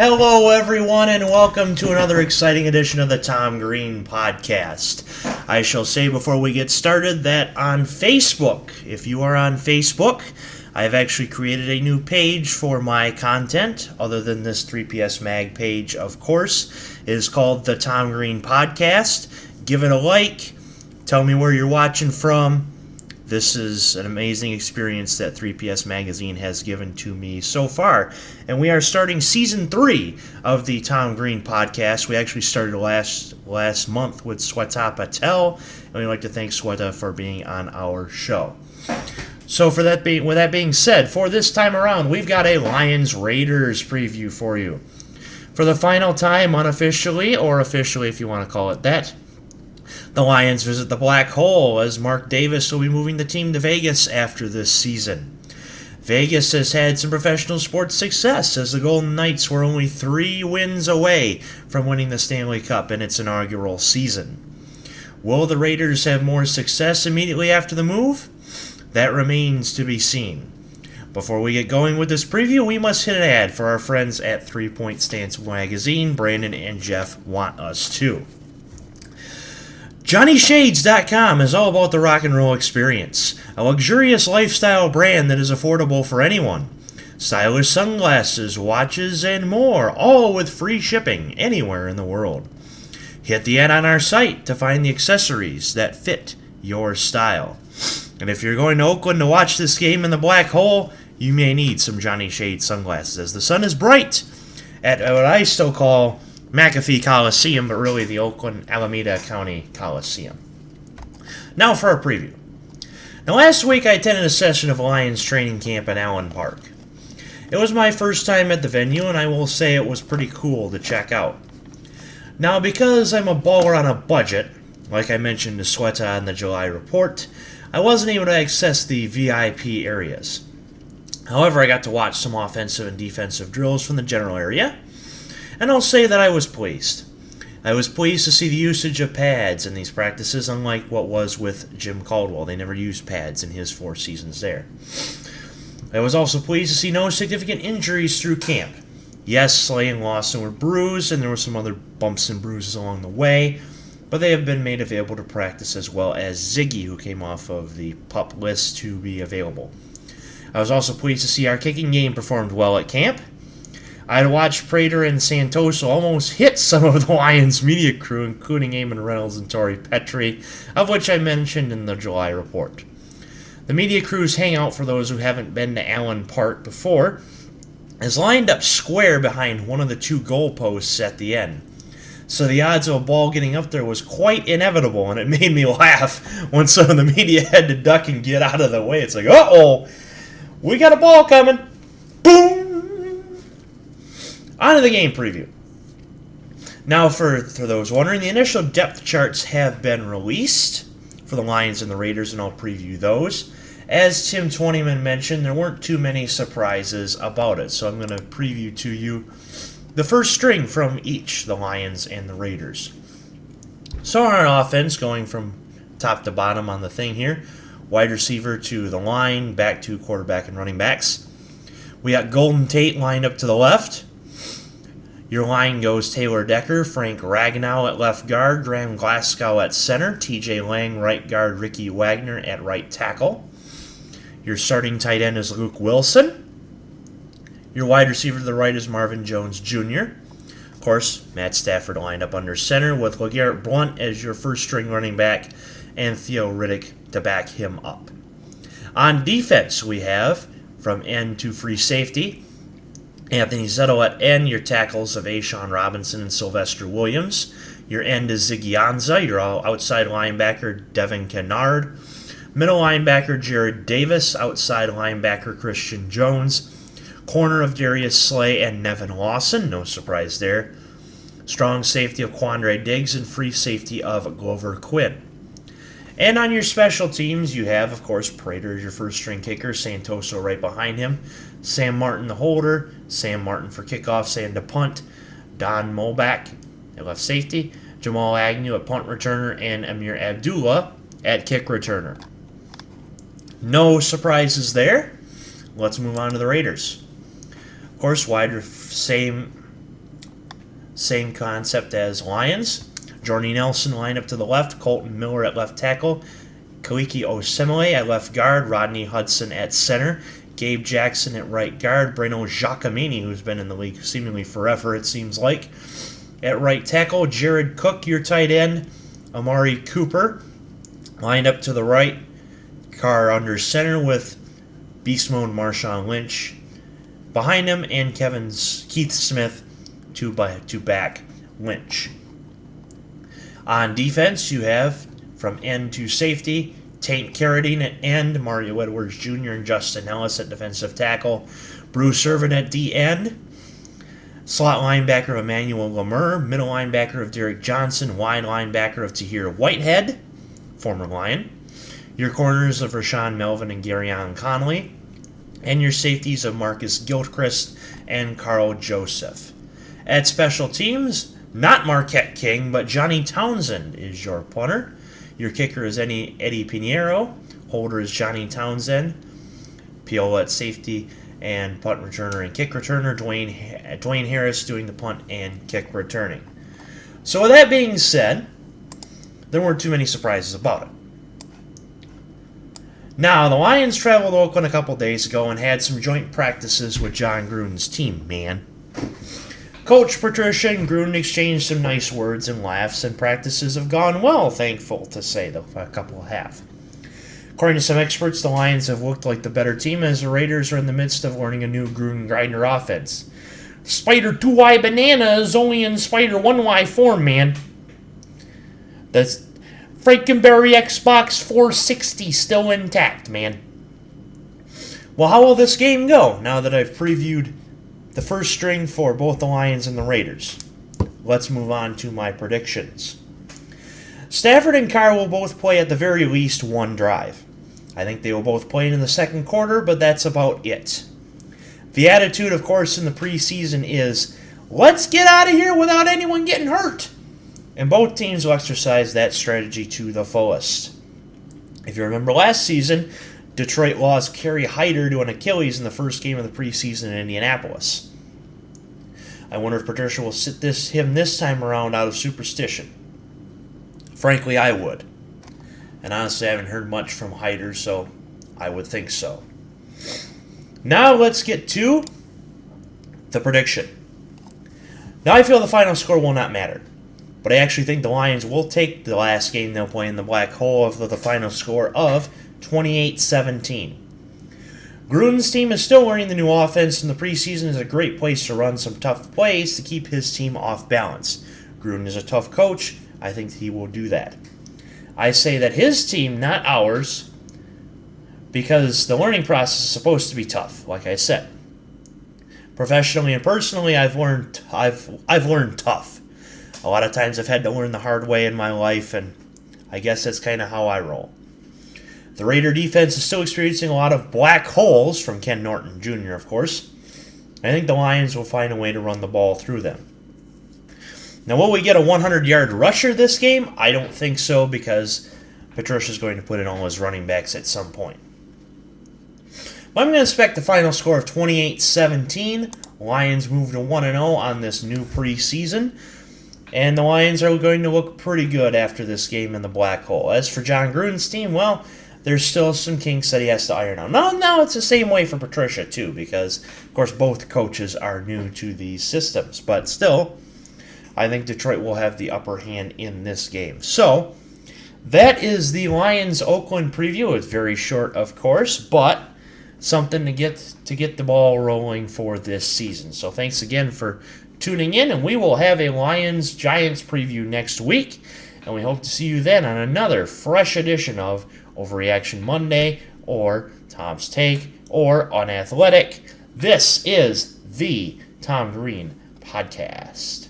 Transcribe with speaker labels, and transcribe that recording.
Speaker 1: Hello, everyone, and welcome to another exciting edition of the Tom Green Podcast. I shall say before we get started that on Facebook, if you are on Facebook, I've actually created a new page for my content, other than this 3PS Mag page, of course. It is called the Tom Green Podcast. Give it a like. Tell me where you're watching from. This is an amazing experience that 3PS Magazine has given to me so far. And we are starting Season 3 of the Tom Green Podcast. We actually started last month with Sweta Patel, and we'd like to thank Sweta for being on our show. So with that being said, for this time around, we've got a Lions-Raiders preview for you. For the final time, unofficially, or officially if you want to call it that, the Lions visit the Black Hole as Mark Davis will be moving the team to Vegas after this season. Vegas has had some professional sports success as the Golden Knights were only 3 wins away from winning the Stanley Cup in its inaugural season. Will the Raiders have more success immediately after the move? That remains to be seen. Before we get going with this preview, we must hit an ad for our friends at 3 Point Stance Magazine. Brandon and Jeff want us to. JohnnyShades.com is all about the rock and roll experience, a luxurious lifestyle brand that is affordable for anyone. Stylish sunglasses, watches, and more, all with free shipping anywhere in the world. Hit the ad on our site to find the accessories that fit your style. And if you're going to Oakland to watch this game in the Black Hole, you may need some Johnny Shades sunglasses as the sun is bright at what I still call McAfee Coliseum, but really the Oakland Alameda County Coliseum. Now for our preview. Now last week I attended a session of Lions training camp at Allen Park. It was my first time at the venue, and I will say it was pretty cool to check out. Now because I'm a baller on a budget, like I mentioned to Sweta in the July report, I wasn't able to access the VIP areas. However, I got to watch some offensive and defensive drills from the general area, and I'll say that I was pleased. I was pleased to see the usage of pads in these practices, unlike what was with Jim Caldwell. They never used pads in his 4 seasons there. I was also pleased to see no significant injuries through camp. Yes, Slay and Lawson were bruised, and there were some other bumps and bruises along the way, but they have been made available to practice, as well as Ziggy, who came off of the PUP list to be available. I was also pleased to see our kicking game performed well at camp. I had watched Prater and Santoso almost hit some of the Lions media crew, including Eamon Reynolds and Torrey Petrie, of which I mentioned in the July report. The media crew's hangout, for those who haven't been to Allen Park before, is lined up square behind one of the 2 goalposts at the end. So the odds of a ball getting up there was quite inevitable, and it made me laugh when some of the media had to duck and get out of the way. It's like, uh-oh, we got a ball coming. Boom! On to the game preview. Now, for those wondering, the initial depth charts have been released for the Lions and the Raiders, and I'll preview those. As Tim Twentyman mentioned, there weren't too many surprises about it, so I'm going to preview to you the first string from each, the Lions and the Raiders. So on our offense, going from top to bottom on the thing here, wide receiver to the line, back to quarterback and running backs. We got Golden Tate lined up to the left. Your line goes Taylor Decker, Frank Ragnow at left guard, Graham Glasgow at center, TJ Lang right guard, Ricky Wagner at right tackle. Your starting tight end is Luke Wilson. Your wide receiver to the right is Marvin Jones Jr. Of course, Matt Stafford lined up under center with LeGarrette Blount as your first string running back and Theo Riddick to back him up. On defense, we have from end to free safety, Anthony Zettel at end, your tackles of Ashawn Robinson and Sylvester Williams. Your end is Ziggy Ansah, your outside linebacker Devin Kennard. Middle linebacker Jared Davis, outside linebacker Christian Jones. Corner of Darius Slay and Nevin Lawson, no surprise there. Strong safety of Quandre Diggs and free safety of Glover Quinn. And on your special teams, you have, of course, Prater as your first-string kicker, Santoso right behind him, Sam Martin the holder, Sam Martin for kickoffs and to punt, Don Molbach at left safety, Jamal Agnew at punt returner, and Amir Abdullah at kick returner. No surprises there. Let's move on to the Raiders. Of course, same concept as Lions. Jordy Nelson line up to the left, Colton Miller at left tackle, Kaliki Osemele at left guard, Rodney Hudson at center, Gabe Jackson at right guard, Breno Giacomini, who's been in the league seemingly forever, it seems like, at right tackle, Jared Cook, your tight end, Amari Cooper, lined up to the right, Carr under center with beast mode Marshawn Lynch behind him, and Keith Smith to back Lynch. On defense, you have from end to safety, Tank Carradine at end, Mario Edwards Jr. and Justin Ellis at defensive tackle, Bruce Irvin at D end, slot linebacker of Emmanuel Lemur, middle linebacker of Derek Johnson, wide linebacker of Tahir Whitehead, former Lion, your corners of Rashawn Melvin and Garyon Connolly, and your safeties of Marcus Gilchrist and Carl Joseph. At special teams, not Marquette King, but Johnny Townsend is your punter. Your kicker is Eddie Pinheiro. Holder is Johnny Townsend. Piola at safety and punt returner and kick returner. Dwayne Harris doing the punt and kick returning. So with that being said, there weren't too many surprises about it. Now, the Lions traveled to Oakland a couple days ago and had some joint practices with John Gruden's team, man. Coach Patricia and Gruden exchanged some nice words and laughs, and practices have gone well, thankful to say, though a couple have. According to some experts, the Lions have looked like the better team as the Raiders are in the midst of learning a new Gruden grinder offense. Spider 2Y banana is only in Spider 1Y form, man. That's Frankenberry Xbox 460 still intact, man. Well, how will this game go now that I've previewed the first string for both the Lions and the Raiders? Let's move on to my predictions. Stafford and Carr will both play at the very least one drive. I think they will both play in the second quarter, but that's about it. The attitude, of course, in the preseason is, let's get out of here without anyone getting hurt. And both teams will exercise that strategy to the fullest. If you remember last season, Detroit lost Kerry Hyder to an Achilles in the first game of the preseason in Indianapolis. I wonder if Patricia will sit him this time around out of superstition. Frankly, I would. And honestly, I haven't heard much from Hyder, so I would think so. Now let's get to the prediction. Now I feel the final score will not matter, but I actually think the Lions will take the last game they'll play in the black hole of the final score of 28-17. Gruden's team is still learning the new offense, and the preseason is a great place to run some tough plays to keep his team off balance. Gruden is a tough coach. I think he will do that. I say that his team, not ours, because the learning process is supposed to be tough, like I said. Professionally and personally, I've learned tough. A lot of times I've had to learn the hard way in my life, and I guess that's kind of how I roll. The Raider defense is still experiencing a lot of black holes from Ken Norton Jr., of course. I think the Lions will find a way to run the ball through them. Now, will we get a 100-yard rusher this game? I don't think so, because Patricia's going to put in all his running backs at some point. But I'm going to expect the final score of 28-17. Lions move to 1-0 on this new preseason. And the Lions are going to look pretty good after this game in the black hole. As for John Gruden's team, well, there's still some kinks that he has to iron out. Now it's the same way for Patricia, too, because, of course, both coaches are new to these systems. But still, I think Detroit will have the upper hand in this game. So, that is the Lions-Oakland preview. It's very short, of course, but something to get the ball rolling for this season. So, thanks again for tuning in, and we will have a Lions-Giants preview next week, and we hope to see you then on another fresh edition of Overreaction Monday, or Tom's Take, or Unathletic. This is the Tom Green Podcast.